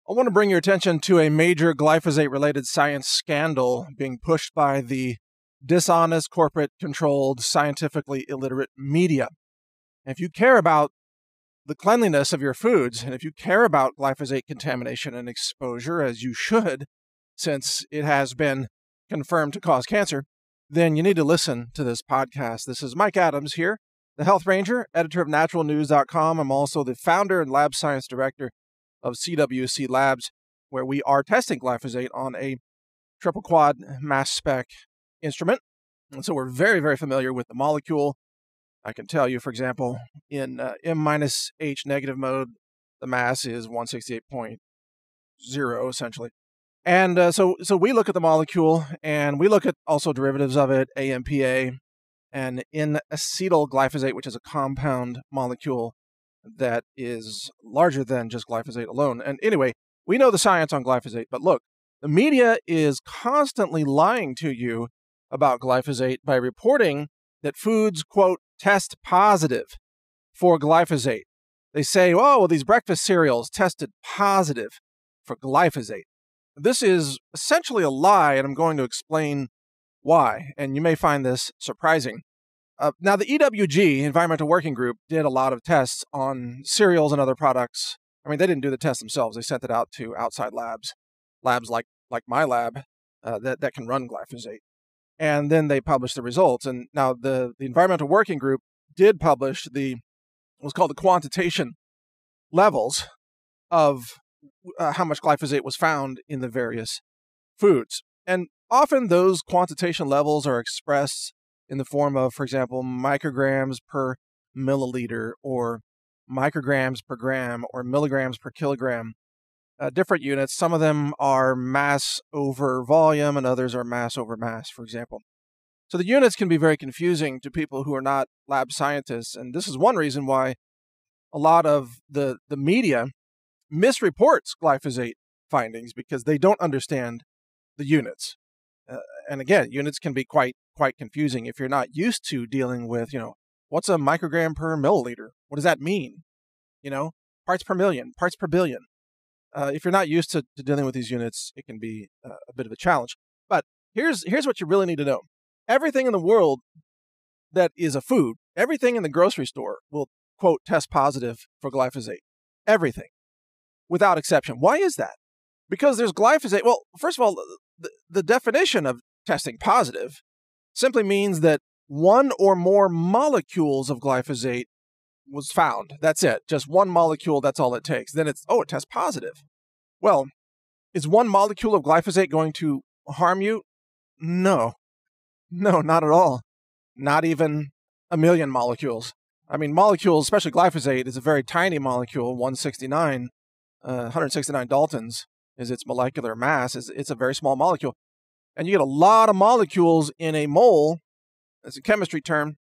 I want to bring your attention to a major glyphosate-related science scandal being pushed by the dishonest, corporate-controlled, scientifically illiterate media. And if you care about the cleanliness of your foods, and if you care about glyphosate contamination and exposure, as you should, since it has been confirmed to cause cancer, then you need to listen to this podcast. This is Mike Adams here, the Health Ranger, editor of naturalnews.com. I'm also the founder and lab science director of CWC Labs, where we are testing glyphosate on a triple quad mass spec instrument. And so we're very, very familiar with the molecule. I can tell you, for example, in M-H negative mode, the mass is 168.0, essentially. And so we look at the molecule, and we look at also derivatives of it, AMPA, and N-acetyl glyphosate, which is a compound molecule that is larger than just glyphosate alone. And anyway, we know the science on glyphosate, but look, the media is constantly lying to you about glyphosate by reporting that foods, quote, test positive for glyphosate. They say, oh, well, these breakfast cereals tested positive for glyphosate. This is essentially a lie, and I'm going to explain why, and you may find this surprising. Now, the EWG, Environmental Working Group, did a lot of tests on cereals and other products. I mean, they didn't do the test themselves. They sent it out to outside labs like my lab that can run glyphosate. And then they published the results. And now the Environmental Working Group did publish what's called the quantitation levels of how much glyphosate was found in the various foods. And often those quantitation levels are expressed in the form of, for example, micrograms per milliliter or micrograms per gram or milligrams per kilogram. Different units. Some of them are mass over volume and others are mass over mass, for example. So the units can be very confusing to people who are not lab scientists. And this is one reason why a lot of the media misreports glyphosate findings, because they don't understand the units. And again, units can be quite confusing if you're not used to dealing with, what's a microgram per milliliter? What does that mean? Parts per million, parts per billion. If you're not used to dealing with these units, it can be a bit of a challenge. But here's what you really need to know. Everything in the world that is a food, everything in the grocery store will, quote, test positive for glyphosate. Everything, without exception. Why is that? Because there's glyphosate. Well, first of all, the definition of testing positive simply means that one or more molecules of glyphosate was found. That's it. Just one molecule, that's all it takes. Then it tests positive. Well, is one molecule of glyphosate going to harm you? No, not at all. Not even a million molecules. I mean, molecules, especially glyphosate, is a very tiny molecule, 169 Daltons is its molecular mass. It's a very small molecule. And you get a lot of molecules in a mole. That's a chemistry term.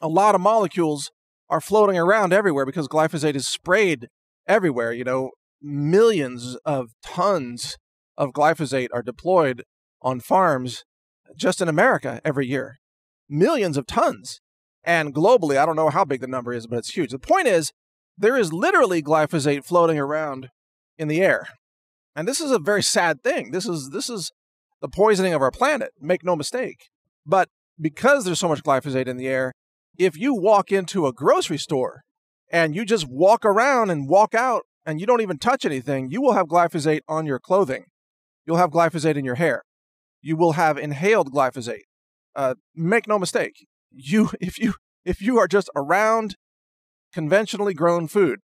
A lot of molecules are floating around everywhere because glyphosate is sprayed everywhere. Millions of tons of glyphosate are deployed on farms just in America every year. Millions of tons. And globally, I don't know how big the number is, but it's huge. The point is, there is literally glyphosate floating around in the air. And this is a very sad thing. This is the poisoning of our planet. Make no mistake. But because there's so much glyphosate in the air, if you walk into a grocery store and you just walk around and walk out and you don't even touch anything, you will have glyphosate on your clothing. You'll have glyphosate in your hair. You will have inhaled glyphosate. Make no mistake. If you are just around conventionally grown food,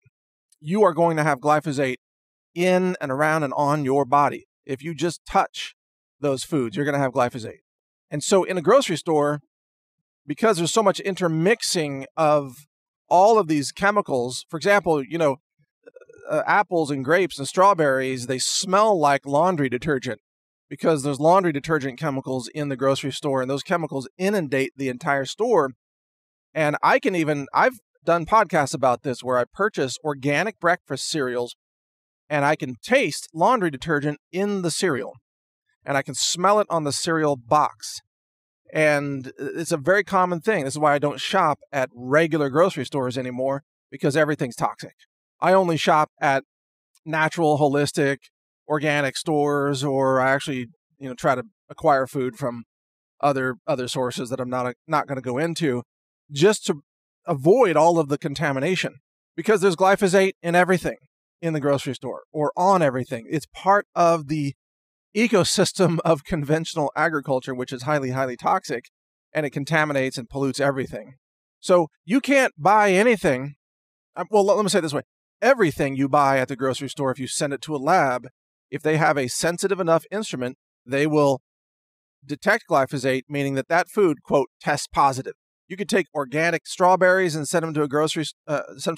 you are going to have glyphosate in and around and on your body. If you just touch those foods, you're going to have glyphosate. And so in a grocery store, because there's so much intermixing of all of these chemicals, for example, apples and grapes and strawberries, they smell like laundry detergent because there's laundry detergent chemicals in the grocery store, and those chemicals inundate the entire store. And I've done podcasts about this where I purchase organic breakfast cereals and I can taste laundry detergent in the cereal and I can smell it on the cereal box. And it's a very common thing. This is why I don't shop at regular grocery stores anymore, because everything's toxic. I only shop at natural, holistic, organic stores, or I actually, try to acquire food from other sources that I'm not going to go into, just to avoid all of the contamination, because there's glyphosate in everything in the grocery store or on everything. It's part of the ecosystem of conventional agriculture, which is highly, highly toxic, and it contaminates and pollutes everything. So you can't buy anything. Well, let me say it this way. Everything you buy at the grocery store, if you send it to a lab, if they have a sensitive enough instrument, they will detect glyphosate, meaning that food, quote, tests positive. You could take organic strawberries and send them to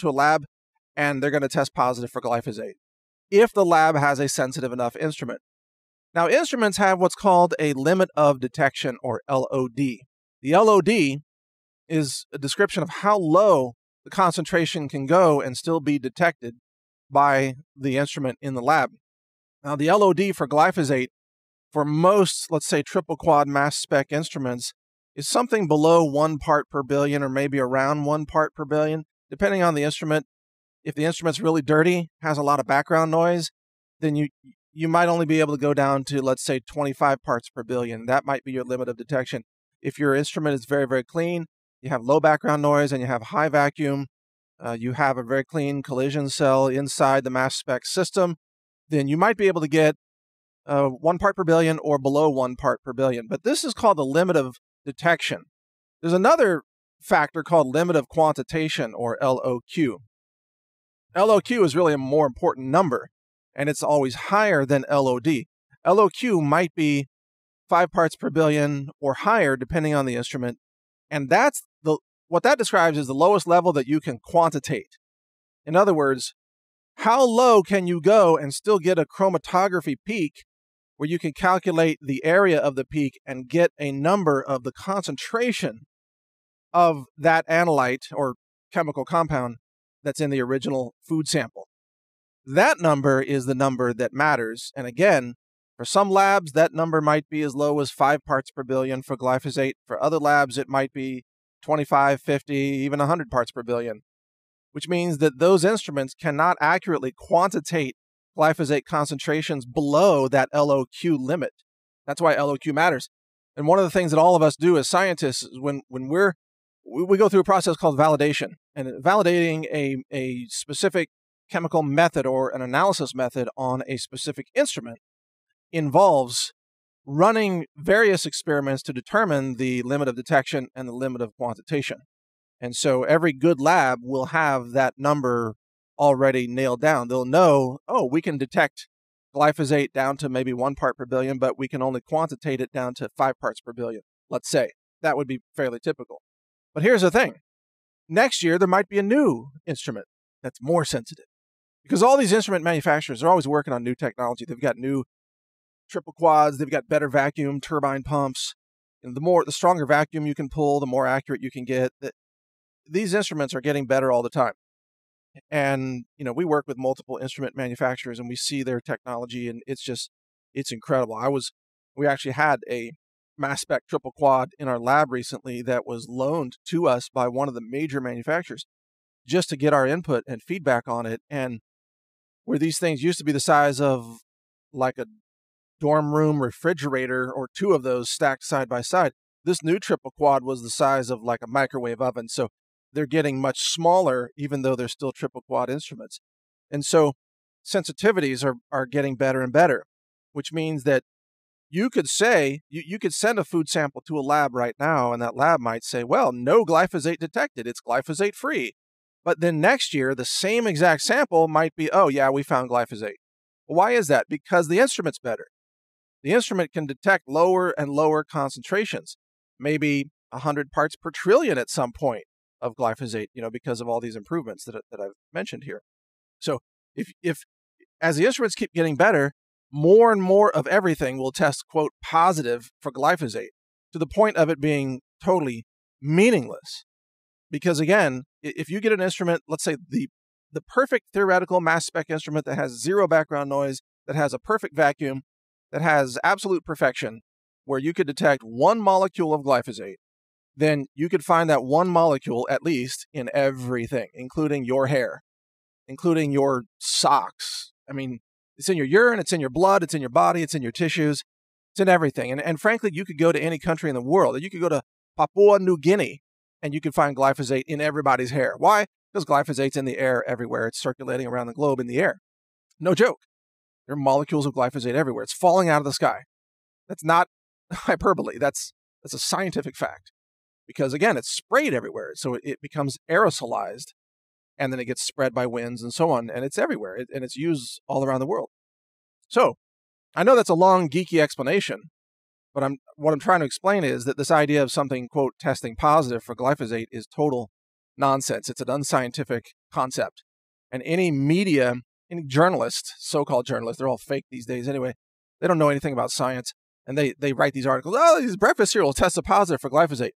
a lab, and they're going to test positive for glyphosate if the lab has a sensitive enough instrument. Now, instruments have what's called a limit of detection, or LOD. The LOD is a description of how low the concentration can go and still be detected by the instrument in the lab. Now, the LOD for glyphosate for most, let's say, triple quad mass spec instruments is something below 1 part per billion, or maybe around 1 part per billion, depending on the instrument. If the instrument's really dirty, has a lot of background noise, then you might only be able to go down to, let's say, 25 parts per billion. That might be your limit of detection. If your instrument is very, very clean, you have low background noise, and you have high vacuum, you have a very clean collision cell inside the mass spec system, then you might be able to get 1 part per billion or below 1 part per billion. But this is called the limit of detection. There's another factor called limit of quantitation, or LOQ. LOQ is really a more important number, and it's always higher than LOD. LOQ might be 5 parts per billion or higher, depending on the instrument, and what that describes is the lowest level that you can quantitate. In other words, how low can you go and still get a chromatography peak where you can calculate the area of the peak and get a number of the concentration of that analyte or chemical compound that's in the original food sample. That number is the number that matters. And again, for some labs, that number might be as low as 5 parts per billion for glyphosate. For other labs, it might be 25, 50, even 100 parts per billion, which means that those instruments cannot accurately quantitate glyphosate concentrations below that LOQ limit. That's why LOQ matters. And one of the things that all of us do as scientists is when we go through a process called validation. And validating a specific chemical method or an analysis method on a specific instrument involves running various experiments to determine the limit of detection and the limit of quantitation. And so every good lab will have that number already nailed down. They'll know, we can detect glyphosate down to maybe 1 part per billion, but we can only quantitate it down to 5 parts per billion, let's say. That would be fairly typical. But here's the thing. Next year, there might be a new instrument that's more sensitive, because all these instrument manufacturers are always working on new technology. They've got new triple quads. They've got better vacuum turbine pumps. And the stronger vacuum you can pull, the more accurate you can get. These instruments are getting better all the time. And, we work with multiple instrument manufacturers, and we see their technology, and it's incredible. We actually had a mass spec triple quad in our lab recently that was loaned to us by one of the major manufacturers just to get our input and feedback on it. And where these things used to be the size of like a dorm room refrigerator or 2 of those stacked side by side, this new triple quad was the size of like a microwave oven. So they're getting much smaller, even though they're still triple quad instruments. And so sensitivities are getting better and better, which means that you could say, you could send a food sample to a lab right now, and that lab might say, well, no glyphosate detected, it's glyphosate free. But then next year, the same exact sample might be, oh yeah, we found glyphosate. Well, why is that? Because the instrument's better. The instrument can detect lower and lower concentrations, maybe 100 parts per trillion at some point of glyphosate, because of all these improvements that I've mentioned here. So if as the instruments keep getting better, more and more of everything will test, quote, positive for glyphosate, to the point of it being totally meaningless. Because again, if you get an instrument, let's say the perfect theoretical mass spec instrument that has 0 background noise, that has a perfect vacuum, that has absolute perfection, where you could detect 1 molecule of glyphosate, then you could find that 1 molecule at least in everything, including your hair, including your socks, I mean, it's in your urine, it's in your blood, it's in your body, it's in your tissues, it's in everything. And frankly, you could go to any country in the world. You could go to Papua New Guinea and you could find glyphosate in everybody's hair. Why? Because glyphosate's in the air everywhere. It's circulating around the globe in the air. No joke. There are molecules of glyphosate everywhere. It's falling out of the sky. That's not hyperbole. That's a scientific fact. Because again, it's sprayed everywhere. So it becomes aerosolized and then it gets spread by winds and so on. And it's everywhere. And it's used all around the world. So I know that's a long, geeky explanation, but what I'm trying to explain is that this idea of something, quote, testing positive for glyphosate is total nonsense. It's an unscientific concept. And any media, any journalist, so-called journalists, they're all fake these days anyway, they don't know anything about science. And they write these articles, oh, these breakfast cereals tested positive for glyphosate.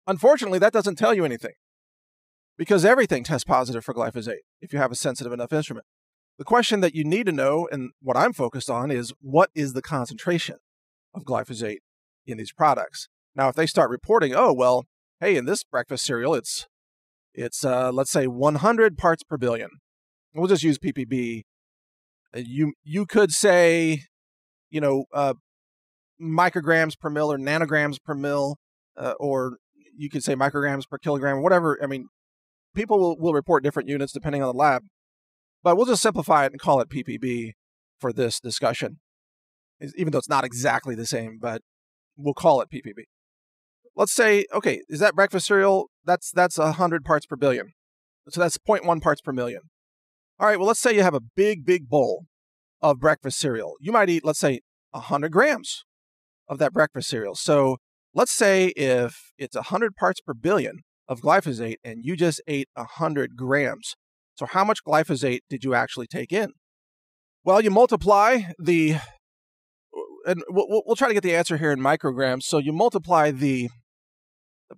Unfortunately, that doesn't tell you anything because everything tests positive for glyphosate if you have a sensitive enough instrument. The question that you need to know, and what I'm focused on, is what is the concentration of glyphosate in these products? Now, if they start reporting, oh, well, hey, in this breakfast cereal, it's let's say 100 parts per billion. We'll just use ppb. You could say, micrograms per mil or nanograms per mil, or you could say micrograms per kilogram, or whatever. I mean, people will report different units depending on the lab, but we'll just simplify it and call it ppb for this discussion, even though it's not exactly the same, but we'll call it ppb. Let's say, okay, is that breakfast cereal? That's 100 parts per billion. So that's 0.1 parts per million. All right, well, let's say you have a big, big bowl of breakfast cereal. You might eat, let's say, 100 grams of that breakfast cereal. So let's say if it's 100 parts per billion of glyphosate and you just ate 100 grams. So how much glyphosate did you actually take in? Well, you multiply and we'll try to get the answer here in micrograms. So you multiply the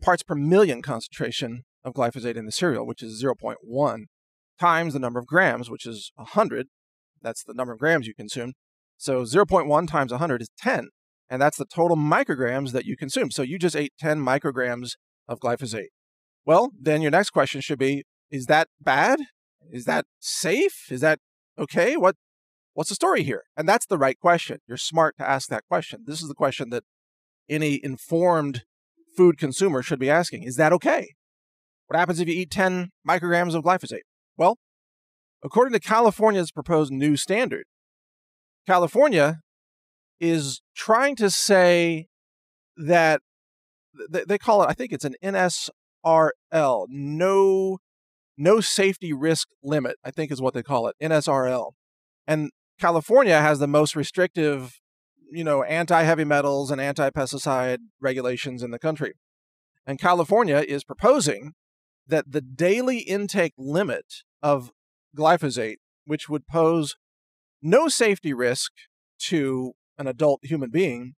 parts per million concentration of glyphosate in the cereal, which is 0.1, times the number of grams, which is 100. That's the number of grams you consume. So 0.1 times 100 is 10. And that's the total micrograms that you consume. So you just ate 10 micrograms of glyphosate. Well, then your next question should be, is that bad? Is that safe? Is that okay? What's the story here? And that's the right question. You're smart to ask that question. This is the question that any informed food consumer should be asking. Is that okay? What happens if you eat 10 micrograms of glyphosate? Well, according to California's proposed new standard, California is trying to say that they call it, I think it's an NSRL, no safety risk limit, I think is what they call it, NSRL. And California has the most restrictive, anti-heavy metals and anti-pesticide regulations in the country. And California is proposing that the daily intake limit of glyphosate, which would pose no safety risk to an adult human being,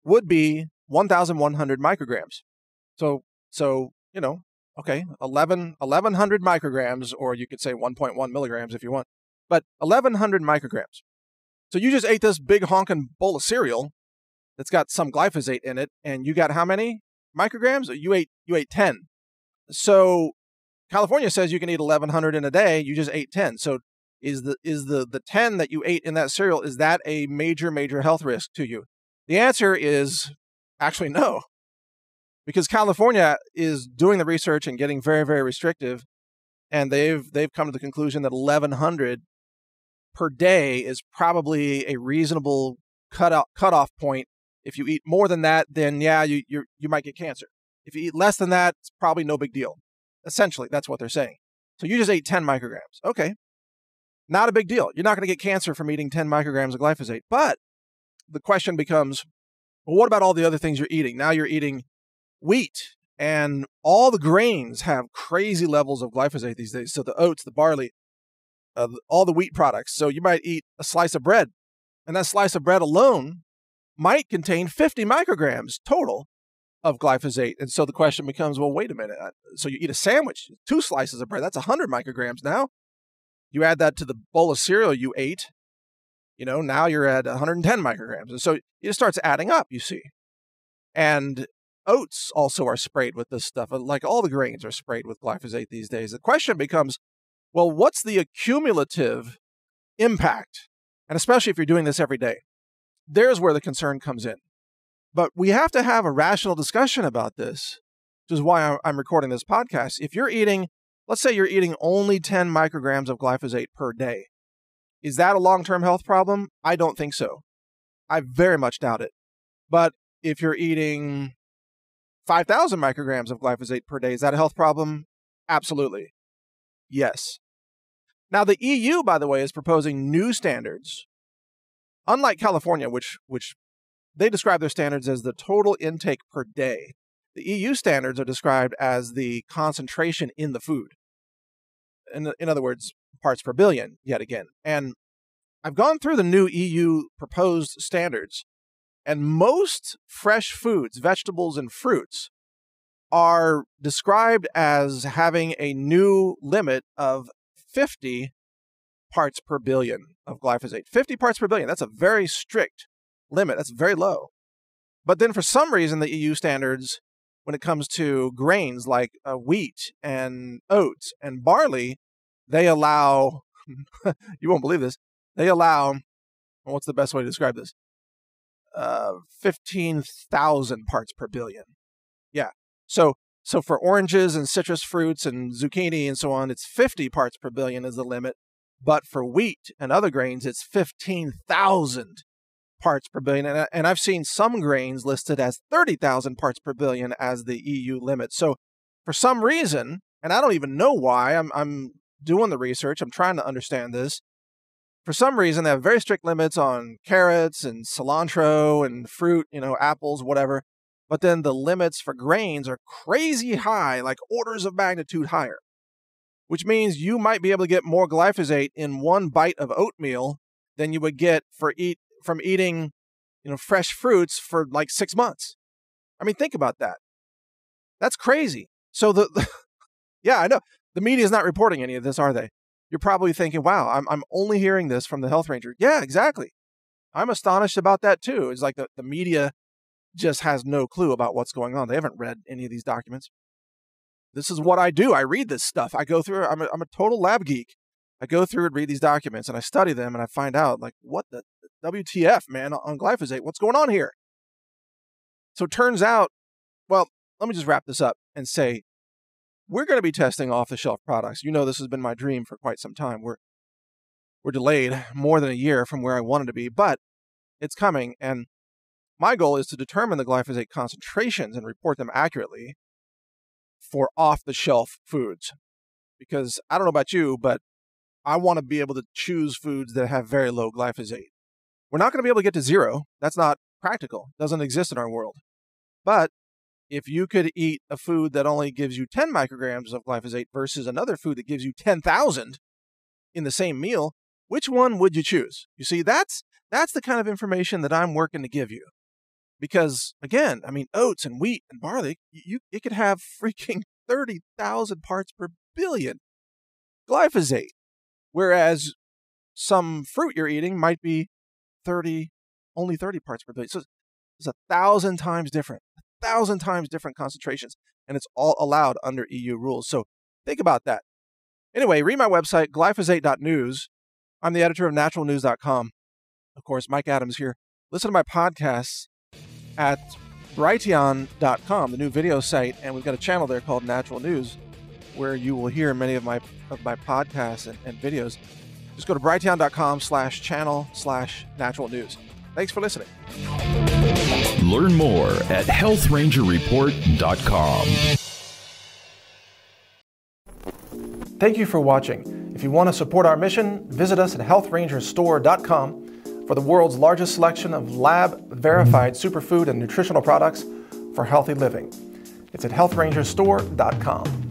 would be 1,100 micrograms. So okay, 1,100 micrograms, or you could say 1.1 milligrams if you want, but 1,100 micrograms. So you just ate this big honking bowl of cereal that's got some glyphosate in it, and you got how many micrograms? You ate 10. So California says you can eat 1,100 in a day. You just ate 10. So is the 10 that you ate in that cereal, is that a major health risk to you? The answer is actually no, because California is doing the research and getting very, very restrictive, and they've come to the conclusion that 1,100 per day is probably a reasonable cutoff point. If you eat more than that, then yeah, you might get cancer. If you eat less than that, it's probably no big deal. Essentially, that's what they're saying. So you just ate 10 micrograms. Okay. Not a big deal. You're not going to get cancer from eating 10 micrograms of glyphosate. But the question becomes, well, what about all the other things you're eating? Now you're eating wheat, and all the grains have crazy levels of glyphosate these days. So the oats, the barley, all the wheat products. So you might eat a slice of bread, and that slice of bread alone might contain 50 micrograms total of glyphosate. And so the question becomes, well, wait a minute. So you eat a sandwich, 2 slices of bread, that's 100 micrograms now. You add that to the bowl of cereal you ate, now you're at 110 micrograms. And so it starts adding up, you see. And oats also are sprayed with this stuff. Like all the grains are sprayed with glyphosate these days. The question becomes, well, what's the accumulative impact, and especially if you're doing this every day. There's where the concern comes in. But we have to have a rational discussion about this, which is why I'm recording this podcast. If you're eating, let's say you're eating only 10 micrograms of glyphosate per day, is that a long-term health problem? I don't think so. I very much doubt it. But if you're eating 5,000 micrograms of glyphosate per day, is that a health problem? Absolutely. Yes. Now, the EU, by the way, is proposing new standards. Unlike California, which they describe their standards as the total intake per day, the EU standards are described as the concentration in the food. In other words, parts per billion, yet again. And I've gone through the new EU proposed standards, and most fresh foods, vegetables, and fruits are described as having a new limit of 50 parts per billion of glyphosate. 50 parts per billion, that's a very strict limit. That's very low. But then for some reason, the EU standards, when it comes to grains like wheat and oats and barley, they allow, you won't believe this, they allow, what's the best way to describe this? 15,000 parts per billion. Yeah. So for oranges and citrus fruits and zucchini and so on, it's 50 parts per billion is the limit. But for wheat and other grains, it's 15,000 parts per billion. And I've seen some grains listed as 30,000 parts per billion as the EU limit. So for some reason, and I don't even know why, I'm doing the research, I'm trying to understand this. For some reason, they have very strict limits on carrots and cilantro and fruit, apples, whatever. But then the limits for grains are crazy high, like orders of magnitude higher, which means you might be able to get more glyphosate in one bite of oatmeal than you would get from eating, fresh fruits for like 6 months. I mean, think about that. That's crazy. So yeah, I know the media is not reporting any of this, are they? You're probably thinking, wow, I'm only hearing this from the health ranger. Yeah, exactly. I'm astonished about that too. It's like the media just has no clue about what's going on. They haven't read any of these documents. This is what I do. I read this stuff. I go through, I'm a total lab geek. I go through and read these documents and I study them and I find out like, what the WTF, man, on glyphosate? What's going on here? So it turns out, well, let me just wrap this up and say, we're going to be testing off-the-shelf products. This has been my dream for quite some time. We're delayed more than a year from where I wanted to be, but it's coming. And my goal is to determine the glyphosate concentrations and report them accurately for off-the-shelf foods. Because I don't know about you, but I want to be able to choose foods that have very low glyphosate. We're not going to be able to get to zero. That's not practical. It doesn't exist in our world. But if you could eat a food that only gives you 10 micrograms of glyphosate versus another food that gives you 10,000 in the same meal, which one would you choose? You see, that's the kind of information that I'm working to give you. Because, again, I mean, oats and wheat and barley, it could have freaking 30,000 parts per billion glyphosate. Whereas some fruit you're eating might be only 30 parts per billion. So it's 1,000 times different. 1,000 times different concentrations, and it's all allowed under EU rules. So think about that. Anyway, read my website, glyphosate.news. I'm the editor of naturalnews.com. Of course, Mike Adams here. Listen to my podcasts at brighteon.com, the new video site, and we've got a channel there called Natural News, where you will hear many of my podcasts and videos. Just go to brighteon.com/channel/natural news. Thanks for listening. Learn more at healthrangerreport.com. Thank you for watching. If you want to support our mission, visit us at healthrangerstore.com for the world's largest selection of lab-verified superfood and nutritional products for healthy living. It's at healthrangerstore.com.